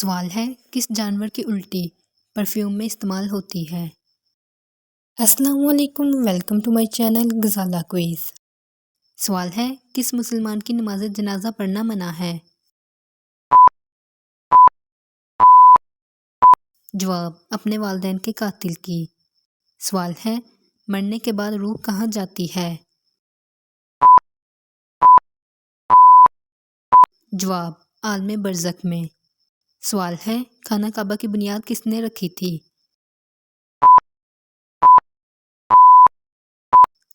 سوال ہے کس جانور کی الٹی پرفیوم میں استعمال ہوتی ہے؟ السلام علیکم، welcome to my channel Ghazala quiz. سوال ہے کس مسلمان کی نماز جنازہ پڑھنا منع ہے؟ جواب اپنے والدین کے قاتل کی۔ سوال ہے مرنے کے بعد روح کہاں جاتی ہے؟ جواب عالم برزخ میں۔ سوال ہے خانہ کعبہ کی بنیاد کس نے رکھی تھی؟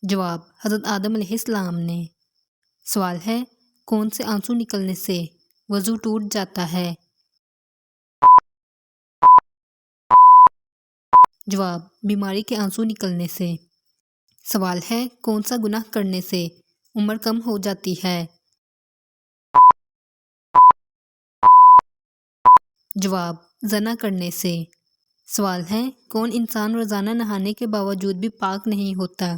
جواب حضرت آدم علیہ السلام نے۔ سوال ہے کون سے آنسو نکلنے سے وضو ٹوٹ جاتا ہے؟ جواب بیماری کے آنسو نکلنے سے۔ سوال ہے کون سا گناہ کرنے سے عمر کم ہو جاتی ہے؟ جواب زنا کرنے سے۔ سوال ہے کون انسان روزانہ نہانے کے باوجود بھی پاک نہیں ہوتا؟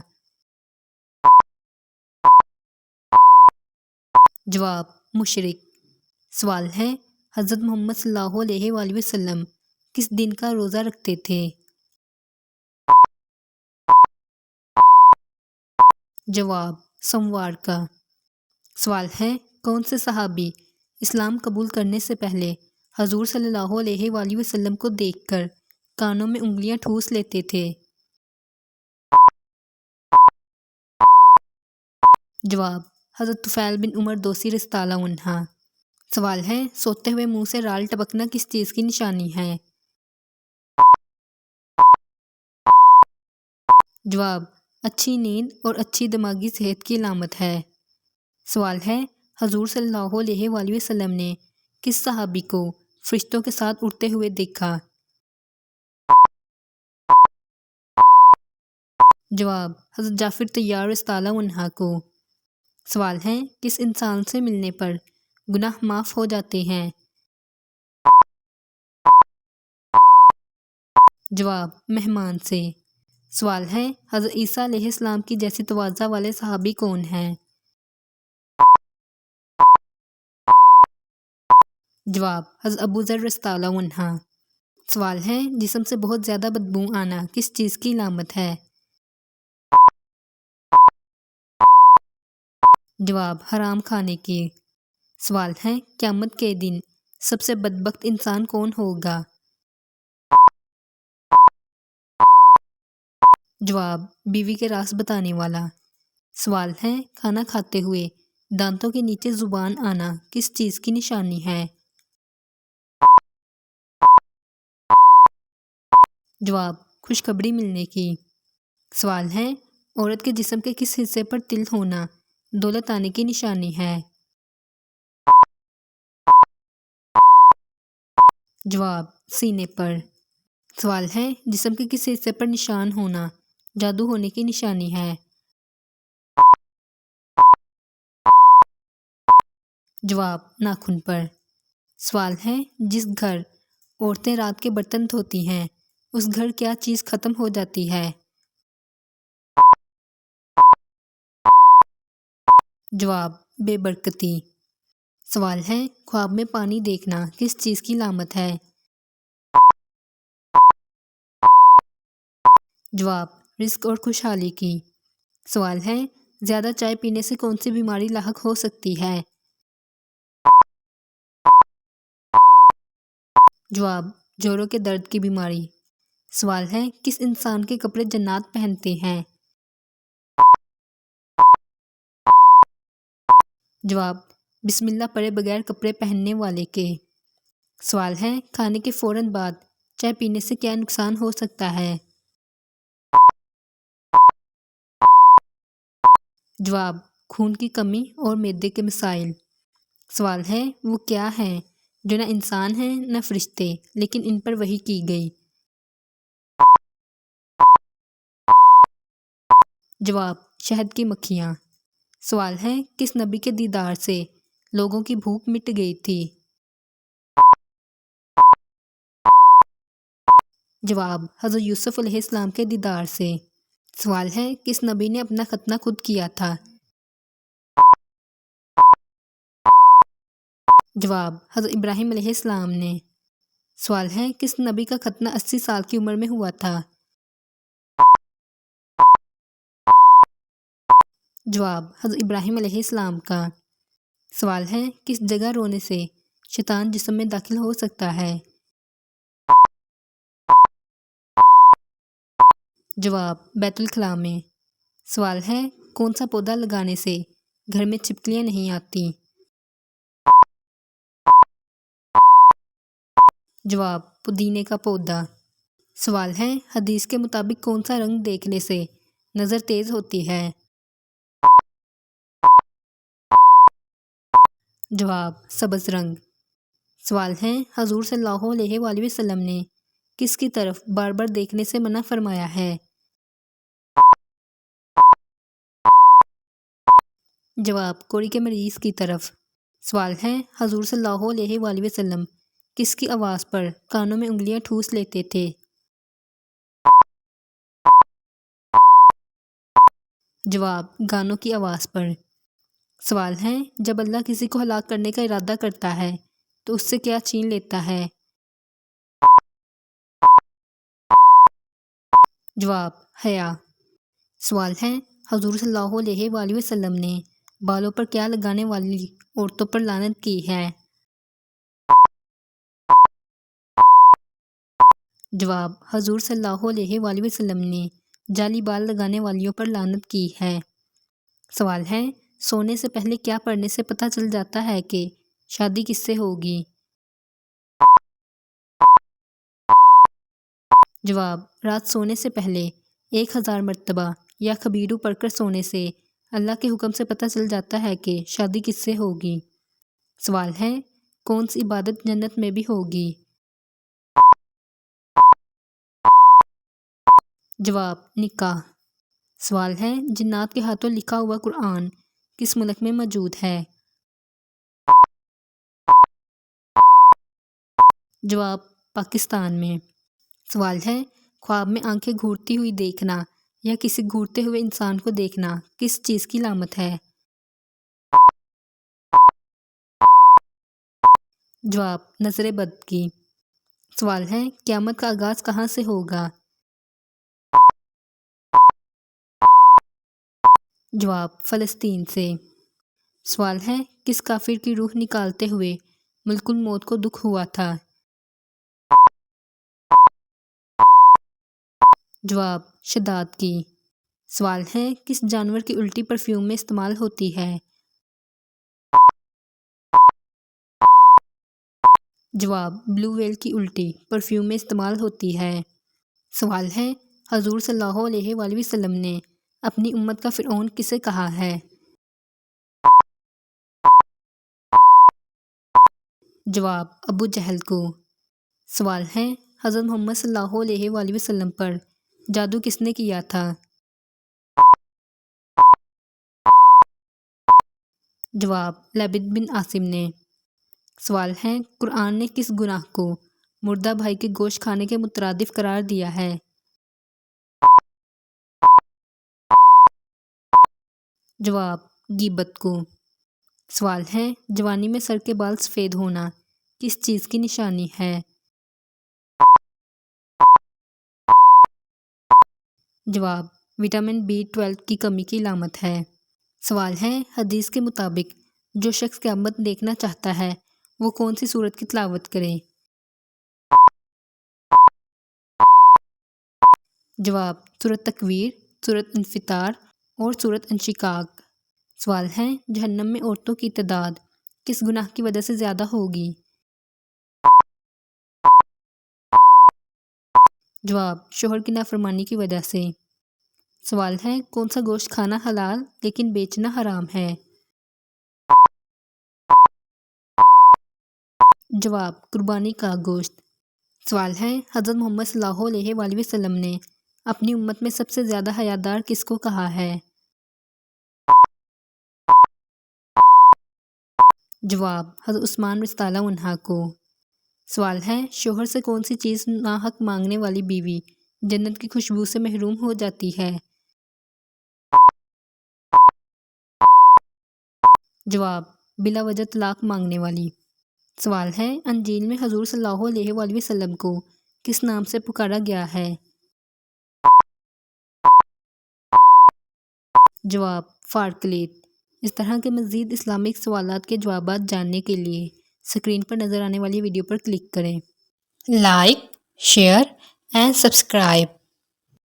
جواب مشرک۔ سوال ہے حضرت محمد صلی اللہ علیہ وآلہ وسلم کس دن کا روزہ رکھتے تھے؟ جواب سوموار کا۔ سوال ہے کون سے صحابی اسلام قبول کرنے سے پہلے حضور صلی اللہ علیہ وآلہ وسلم کو دیکھ کر کانوں میں انگلیاں ٹھوس لیتے تھے؟ جواب حضرت طفیل بن عمر دوسی رضی اللہ عنہ۔ سوال ہے سوتے ہوئے منہ سے رال ٹپکنا کس چیز کی نشانی ہے؟ جواب اچھی نیند اور اچھی دماغی صحت کی علامت ہے۔ سوال ہے حضور صلی اللہ علیہ وآلہ وسلم نے کس صحابی کو فرشتوں کے ساتھ اڑتے ہوئے دیکھا؟ جواب حضرت جعفر طیار رضی اللہ عنہ کو۔ سوال ہے کس انسان سے ملنے پر گناہ معاف ہو جاتے ہیں؟ جواب مہمان سے۔ سوال ہے حضرت عیسیٰ علیہ السلام کی جیسی تواضع والے صحابی کون ہیں؟ جواب حضرت ابو ذر رضی اللہ عنہ۔ سوال ہے جسم سے بہت زیادہ بدبو آنا کس چیز کی علامت ہے؟ جواب حرام کھانے کی۔ سوال ہے قیامت کے دن سب سے بدبخت انسان کون ہوگا؟ جواب بیوی کے راز بتانے والا۔ سوال ہے کھانا کھاتے ہوئے دانتوں کے نیچے زبان آنا کس چیز کی نشانی ہے؟ جواب خوشخبری ملنے کی۔ سوال ہے عورت کے جسم کے کس حصے پر تل ہونا دولت آنے کی نشانی ہے؟ جواب سینے پر۔ سوال ہے جسم کے کس حصے پر نشان ہونا جادو ہونے کی نشانی ہے؟ جواب ناخن پر۔ سوال ہے جس گھر عورتیں رات کے برتن دھوتی ہیں اس گھر کیا چیز ختم ہو جاتی ہے؟ جواب بے برکتی۔ سوال ہے خواب میں پانی دیکھنا کس چیز کی علامت ہے؟ جواب رزق اور خوشحالی کی۔ سوال ہے زیادہ چائے پینے سے کون سی بیماری لاحق ہو سکتی ہے؟ جواب جوڑوں کے درد کی بیماری۔ سوال ہے کس انسان کے کپڑے جنات پہنتے ہیں؟ جواب بسم اللہ پڑھے بغیر کپڑے پہننے والے کے۔ سوال ہے کھانے کے فوراً بعد چائے پینے سے کیا نقصان ہو سکتا ہے؟ جواب خون کی کمی اور معدے کے مسائل۔ سوال ہے وہ کیا ہیں جو نہ انسان ہیں نہ فرشتے لیکن ان پر وحی کی گئی؟ جواب شہد کی مکھیاں۔ سوال ہے کس نبی کے دیدار سے لوگوں کی بھوک مٹ گئی تھی؟ جواب حضرت یوسف علیہ السلام کے دیدار سے۔ سوال ہے کس نبی نے اپنا ختنہ خود کیا تھا؟ جواب حضرت ابراہیم علیہ السلام نے۔ سوال ہے کس نبی کا ختنہ 80 سال کی عمر میں ہوا تھا؟ جواب حضرت ابراہیم علیہ السلام کا۔ سوال ہے کس جگہ رونے سے شیطان جسم میں داخل ہو سکتا ہے؟ جواب بیت الخلاء میں۔ سوال ہے کون سا پودا لگانے سے گھر میں چھپکلیاں نہیں آتی؟ جواب پودینے کا پودا۔ سوال ہے حدیث کے مطابق کون سا رنگ دیکھنے سے نظر تیز ہوتی ہے؟ جواب سبز رنگ۔ سوال ہے حضور صلی اللہ علیہ وآلہ وسلم نے کس کی طرف بار بار دیکھنے سے منع فرمایا ہے؟ جواب کوڑی کے مریض کی طرف۔ سوال ہے حضور صلی اللہ علیہ وآلہ وسلم کس کی آواز پر کانوں میں انگلیاں ٹھوس لیتے تھے؟ جواب گانوں کی آواز پر۔ سوال ہے جب اللہ کسی کو ہلاک کرنے کا ارادہ کرتا ہے تو اس سے کیا چھین لیتا ہے؟ جواب حیا۔ سوال ہے حضور صلی اللہ علیہ وآلہ وسلم نے بالوں پر کیا لگانے والی عورتوں پر لعنت کی ہے؟ جواب حضور صلی اللہ علیہ وآلہ وسلم نے جعلی بال لگانے والیوں پر لعنت کی ہے۔ سوال ہے سونے سے پہلے کیا پڑھنے سے پتہ چل جاتا ہے کہ شادی کس سے ہوگی؟ جواب رات سونے سے پہلے 1000 مرتبہ یا خبیرو پڑھ کر سونے سے اللہ کے حکم سے پتہ چل جاتا ہے کہ شادی کس سے ہوگی۔ سوال ہے کون سی عبادت جنت میں بھی ہوگی؟ جواب نکاح۔ سوال ہے جنات کے ہاتھوں لکھا ہوا قرآن کس ملک میں موجود ہے؟ جواب پاکستان میں۔ سوال ہے خواب میں آنکھیں گھورتی ہوئی دیکھنا یا کسی گھورتے ہوئے انسان کو دیکھنا کس چیز کی علامت ہے؟ جواب نظر بد کی۔ سوال ہے قیامت کا آغاز کہاں سے ہوگا؟ جواب فلسطین سے۔ سوال ہے کس کافر کی روح نکالتے ہوئے ملک الموت کو دکھ ہوا تھا؟ جواب شداد کی۔ سوال ہے کس جانور کی الٹی پرفیوم میں استعمال ہوتی ہے؟ جواب بلو ویل کی الٹی پرفیوم میں استعمال ہوتی ہے۔ سوال ہے حضور صلی اللہ علیہ وآلہ وسلم نے اپنی امت کا فرعون کسے کہا ہے؟ جواب ابو جہل کو۔ سوال ہے حضرت محمد صلی اللہ علیہ وآلہ وسلم پر جادو کس نے کیا تھا؟ جواب لبید بن عاصم نے۔ سوال ہے قرآن نے کس گناہ کو مردہ بھائی کے گوشت کھانے کے مترادف قرار دیا ہے؟ جواب غیبت کو۔ سوال ہے جوانی میں سر کے بال سفید ہونا کس چیز کی نشانی ہے؟ جواب وٹامن B12 کی کمی کی علامت ہے۔ سوال ہے حدیث کے مطابق جو شخص قیامت دیکھنا چاہتا ہے وہ کون سی سورت کی تلاوت کرے؟ جواب سورت تکویر، سورت انفطار اور سورت انشقاق۔ سوال ہے جہنم میں عورتوں کی تعداد کس گناہ کی وجہ سے زیادہ ہوگی؟ جواب شوہر کی نافرمانی کی وجہ سے۔ سوال ہے کون سا گوشت کھانا حلال لیکن بیچنا حرام ہے؟ جواب قربانی کا گوشت۔ سوال ہے حضرت محمد صلی اللہ علیہ وآلہ وسلم نے اپنی امت میں سب سے زیادہ حیادار کس کو کہا ہے؟ جواب حضرت عثمان رضی اللہ عنہ کو۔ سوال ہے شوہر سے کون سی چیز ناحق مانگنے والی بیوی جنت کی خوشبو سے محروم ہو جاتی ہے؟ جواب بلا وجہ طلاق مانگنے والی۔ سوال ہے، انجیل میں حضور صلی اللہ علیہ وآلہ وسلم کو کس نام سے پکارا گیا ہے؟ جواب، فارکلیت۔ اس طرح کے مزید اسلامک سوالات کے جوابات جاننے کے لیے اسکرین پر نظر آنے والی ویڈیو پر کلک کریں۔ Like, share and subscribe.